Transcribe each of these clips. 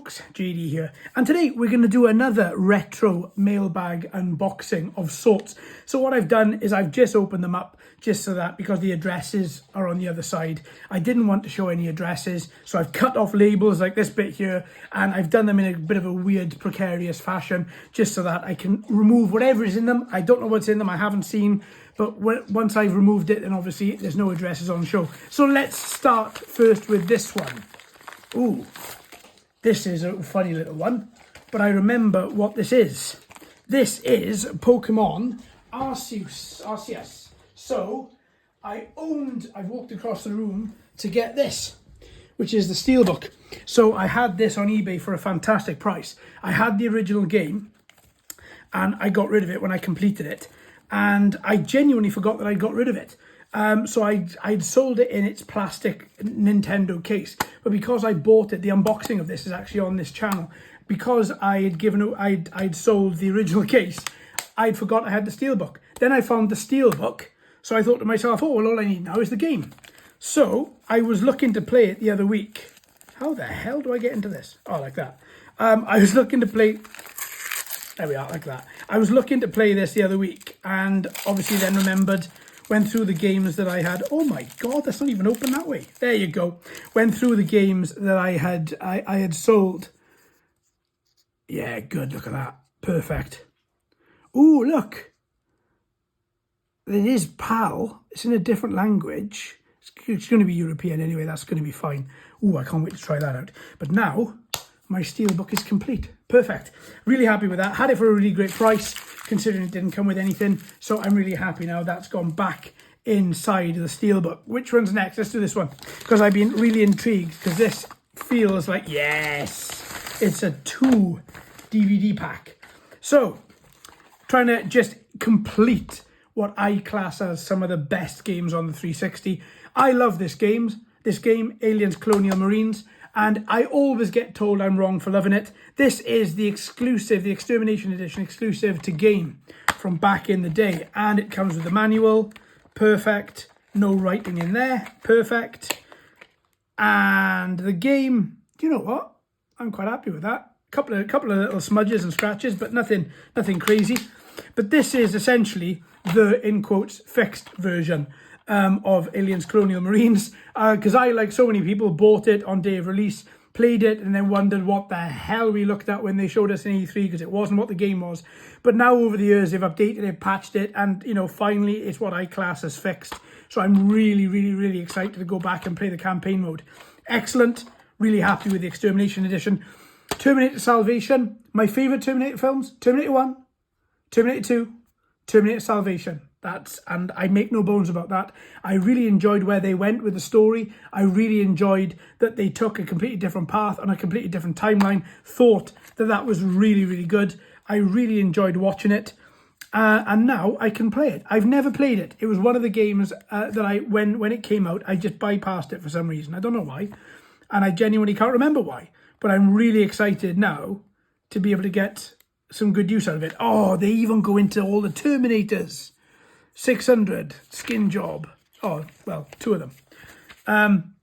folks, JD here, and today we're going to do another retro mailbag unboxing of sorts. So what I've done is I've just opened them up just so that, because the addresses are on the other side, I didn't want to show any addresses, so I've cut off labels like this bit here, and I've done them in a bit of a weird, precarious fashion, just so that I can remove whatever is in them. I don't know what's in them, I haven't seen, but once I've removed it, then obviously there's no addresses on show. So let's start first with this one. Ooh, this is a funny little one, but I remember what this is. This is Pokemon Arceus. So I've walked across the room to get this, which is the Steelbook. So I had this on eBay for a fantastic price. I had the original game and I got rid of it when I completed it. And I genuinely forgot that I got rid of it. So I'd sold it in its plastic Nintendo case, but because I bought it, the unboxing of this is actually on this channel. Because I'd sold the original case, I'd forgot I had the Steelbook. Then I found the Steelbook, so I thought to myself, oh, well, all I need now is the game. So I was looking to play it the other week. How the hell do I get into this? Oh, like that. I was looking to play... There we are, like that. I was looking to play this the other week, and obviously then went through the games that I had. Oh my God, that's not even open that way. There you go. Went through the games that I had sold. Yeah, good, look at that. Perfect. Ooh, look. It is PAL. It's in a different language. It's going to be European anyway, that's going to be fine. Ooh, I can't wait to try that out. But now, my Steelbook is complete. Perfect. Really happy with that. Had it for a really great price, considering it didn't come with anything. So I'm really happy now that's gone back inside the Steelbook. Which one's next? Let's do this one, because I've been really intrigued, because this feels like, yes, it's a 2 DVD pack. So, trying to just complete what I class as some of the best games on the 360. I love this game, Aliens Colonial Marines. And I always get told I'm wrong for loving it. This is the exclusive, the Extermination Edition exclusive to game from back in the day. And it comes with the manual. Perfect. No writing in there. Perfect. And the game, do you know what? I'm quite happy with that. Couple of little smudges and scratches, but nothing crazy. But this is essentially the, in quotes, fixed version of Aliens Colonial Marines, because I, like so many people, bought it on day of release, played it, and then wondered what the hell we looked at when they showed us in E3, because it wasn't what the game was. But now over the years they've updated it, patched it, and finally it's what I class as fixed. So I'm really excited to go back and play the campaign mode. Excellent. Really happy with the Extermination Edition. Terminator Salvation, my favourite Terminator films: Terminator 1, Terminator 2, Terminator Salvation. And I make no bones about that. I really enjoyed where they went with the story. I really enjoyed that they took a completely different path on a completely different timeline. Thought that was really good. I really enjoyed watching it. And now I can play it. I've never played it. It was one of the games that when it came out, I just bypassed it for some reason. I don't know why. And I genuinely can't remember why. But I'm really excited now to be able to get some good use out of it. Oh, they even go into all the Terminators. 600, skin job. Oh, well, 2 of them.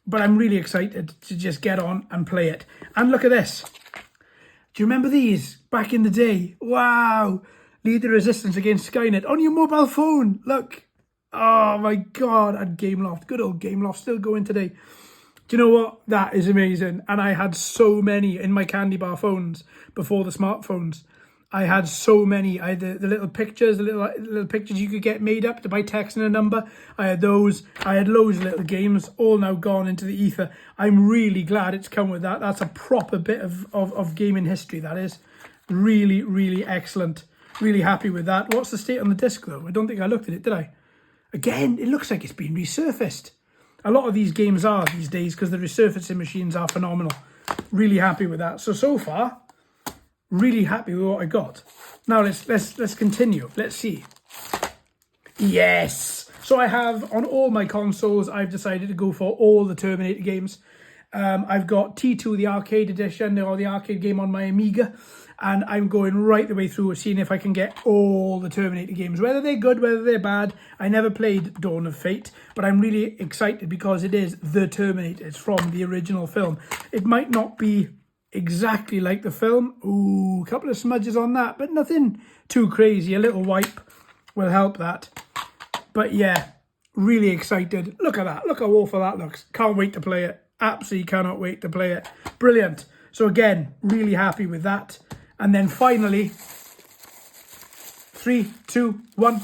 But I'm really excited to just get on and play it. And look at this. Do you remember these back in the day? Wow. Lead the resistance against Skynet on your mobile phone. Look. Oh my God. And Gameloft. Good old Gameloft. Still going today. Do you know what? That is amazing. And I had so many in my candy bar phones before the smartphones. I had so many. I had the little pictures, the little pictures you could get made up by texting a number. I had those. I had loads of little games, all now gone into the ether. I'm really glad it's come with that. That's a proper bit of gaming history, that is. Really excellent. Really happy with that. What's the state on the disc, though? I don't think I looked at it, did I? Again, it looks like it's been resurfaced. A lot of these games are these days, because the resurfacing machines are phenomenal. Really happy with that. So far, really happy with what I got. Now let's continue. Let's see. Yes. So I have, on all my consoles, I've decided to go for all the Terminator games. I've got T2, the arcade edition, or the arcade game on my Amiga. And I'm going right the way through, seeing if I can get all the Terminator games. Whether they're good, whether they're bad. I never played Dawn of Fate, but I'm really excited because it is the Terminator. It's from the original film. It might not be exactly like the film. Ooh, a couple of smudges on that, but nothing too crazy. A little wipe will help that. But yeah, really excited. Look at that. Look how awful that looks. Can't wait to play it. Absolutely cannot wait to play it. Brilliant. So again, really happy with that. And then finally, 3, 2, 1.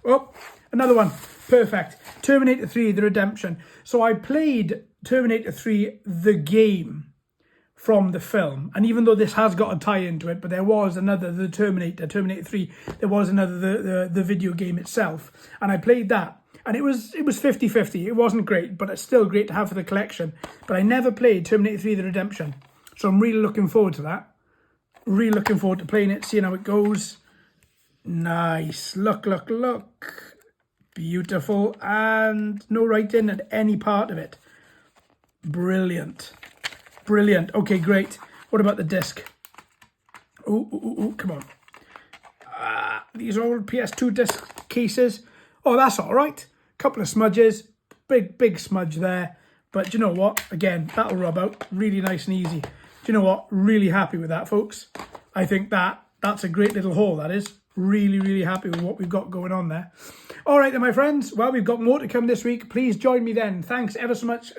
Oh, another one. Perfect. Terminator 3, The Redemption. So I played Terminator 3, the game, from the film. And even though this has got a tie into it, but there was another, the Terminator 3, there was another, the video game itself. And I played that. And it was 50-50. It wasn't great, but it's still great to have for the collection. But I never played Terminator 3, The Redemption. So I'm really looking forward to that. Really looking forward to playing it, seeing how it goes. Nice. Look, look, look. Beautiful. And no writing at any part of it. Brilliant. Brilliant. Okay, great. What about the disc? Oh, come on. These old PS2 disc cases. Oh, that's all right. Couple of smudges. Big smudge there. But you know what? Again, that'll rub out. Really nice and easy. Do you know what? Really happy with that, folks. I think that's a great little haul, that is. Really happy with what we've got going on there. All right then, my friends. Well, we've got more to come this week. Please join me then. Thanks ever so much.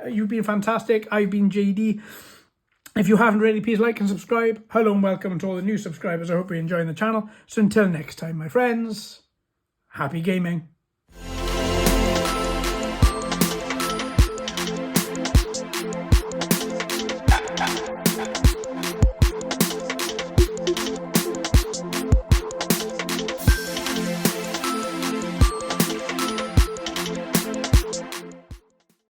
You've been fantastic. I've been JD. If you haven't already, please like and subscribe. Hello and welcome to all the new subscribers. I hope you're enjoying the channel. So until next time, my friends, happy gaming.